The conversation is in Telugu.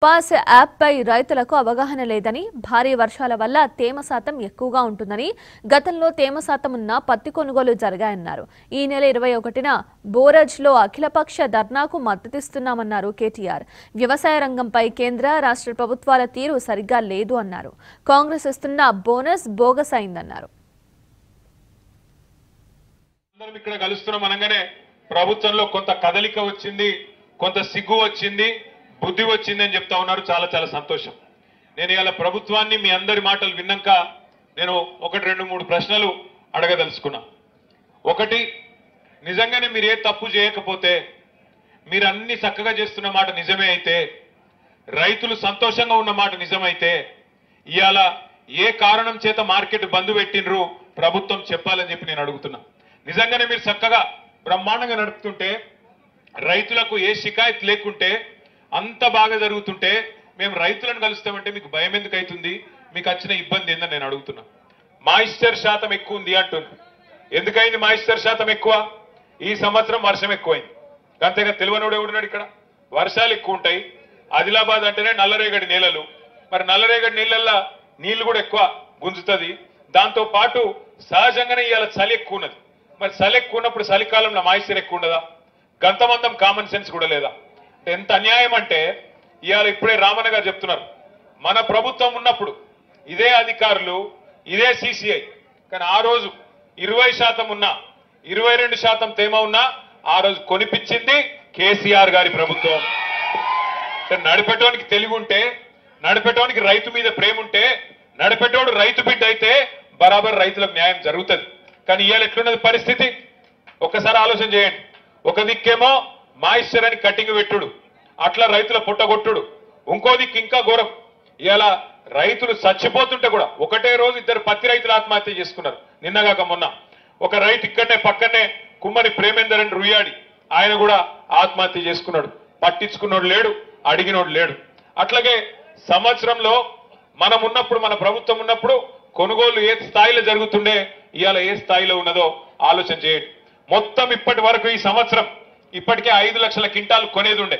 పాస్ యాప్ పై రైతులకు అవగాహన లేదని, భారీ వర్షాల వల్ల తేమ శాతం ఎక్కువగా ఉంటుందని, గతంలో తేమ శాతం ఉన్న పత్తి కొనుగోలు జరిగాయన్నారు. ఈ నెల 21న బోరజ్లో అఖిలపక్ష ధర్నాకు మద్దతిస్తున్నామన్నారు కేటీఆర్. వ్యవసాయ రంగంపై కేంద్ర, రాష్ట్ర ప్రభుత్వాల తీరు సరిగ్గా లేదు అన్నారు. కాంగ్రెస్ ఇస్తున్న బోనస్ బోగస్ అయిందన్నారు. ఇక్కడ కలుస్తున్నాం అనగానే ప్రభుత్వంలో కొంత కదలిక వచ్చింది, కొంత సిగ్గు వచ్చింది, బుద్ధి వచ్చింది అని చెప్తా ఉన్నారు. చాలా చాలా సంతోషం. నేను ఇవాళ ప్రభుత్వాన్ని మీ అందరి మాటలు విన్నాక నేను 1-2-3 ప్రశ్నలు అడగదలుచుకున్నా. ఒకటి, నిజంగానే మీరు ఏ తప్పు చేయకపోతే, మీరు అన్ని చక్కగా చేస్తున్న మాట నిజమే అయితే, రైతులు సంతోషంగా ఉన్న మాట నిజమైతే, ఇవాళ ఏ కారణం చేత మార్కెట్ బంద్ పెట్టినరు ప్రభుత్వం చెప్పాలని చెప్పి నేను అడుగుతున్నా. నిజంగానే మీరు చక్కగా బ్రహ్మాండంగా నడుపుతుంటే, రైతులకు ఏ షికాయత్ లేకుంటే, అంత బాగా జరుగుతుంటే, మేము రైతులను కలుస్తామంటే మీకు భయం ఎందుకు అవుతుంది? మీకు వచ్చిన ఇబ్బంది ఏందని నేను అడుగుతున్నా. మాయిశ్చర్ శాతం ఎక్కువ ఉంది అంటున్నా. ఎందుకైంది మాయిశ్చర్ శాతం ఎక్కువ? ఈ సంవత్సరం వర్షం ఎక్కువైంది. అంతేగా తెలివనోడు ఎవడున్నాడు ఇక్కడ? వర్షాలు ఎక్కువ ఉంటాయి. ఆదిలాబాద్ అంటేనే నల్లరేగడి నేలలు. మరి నల్లరేగడి నీళ్ళల్లో నీళ్లు కూడా ఎక్కువ గుంజుతుంది. దాంతో పాటు సహజంగానే ఇవాళ చలి ఎక్కువ ఉన్నది. మరి చలి ఎక్కువ ఉన్నప్పుడు చలికాలంలో మాయిశ్చర్ ఎక్కువ ఉండదా? గంతమందం కామన్ సెన్స్ కూడా లేదా? ఎంత అన్యాయం అంటే, ఇవాళ ఇప్పుడే రామన్న గారు చెప్తున్నారు, మన ప్రభుత్వం ఉన్నప్పుడు ఇదే అధికారులు, ఇదే సిసిఐ, కానీ ఆ రోజు 20% ఉన్నా, 22% తేమ ఉన్నా ఆ రోజు కొనిపించింది కేసీఆర్ గారి ప్రభుత్వం. నడిపేటోనికి తెలివి ఉంటే, నడిపేటోనికి రైతు మీద ప్రేమ ఉంటే, నడిపేటోడు రైతు బిడ్డ అయితే బరాబర్ రైతులకు న్యాయం జరుగుతుంది. కానీ ఇవాళ ఎట్లున్నది పరిస్థితి? ఒక్కసారి ఆలోచన చేయండి. ఒక దిక్కేమో మాయిశ్చర్ అని కటింగ్ పెట్టుడు, అట్లా రైతుల పుట్టగొట్టుడు. ఇంకో దిక్కు ఇంకా ఘోరం, ఇవాళ రైతులు చచ్చిపోతుంటే కూడా, ఒకటే రోజు 2 పత్తి రైతులు ఆత్మహత్య చేసుకున్నారు. నిన్నగాక మొన్న ఒక రైతు ఇక్కడనే పక్కనే కుమ్మరి ప్రేమేందర్ అని రుయ్యాడి, ఆయన కూడా ఆత్మహత్య చేసుకున్నాడు. పట్టించుకున్నోడు లేడు, అడిగినోడు లేడు. అట్లాగే సంవత్సరంలో మనం ఉన్నప్పుడు, మన ప్రభుత్వం ఉన్నప్పుడు కొనుగోలు ఏ స్థాయిలో జరుగుతుండే, ఇవాళ ఏ స్థాయిలో ఉన్నదో ఆలోచన చేయండి. మొత్తం ఇప్పటి వరకు ఈ సంవత్సరం ఇప్పటికే 5 లక్షల క్వింటాలు కొనేది ఉండే.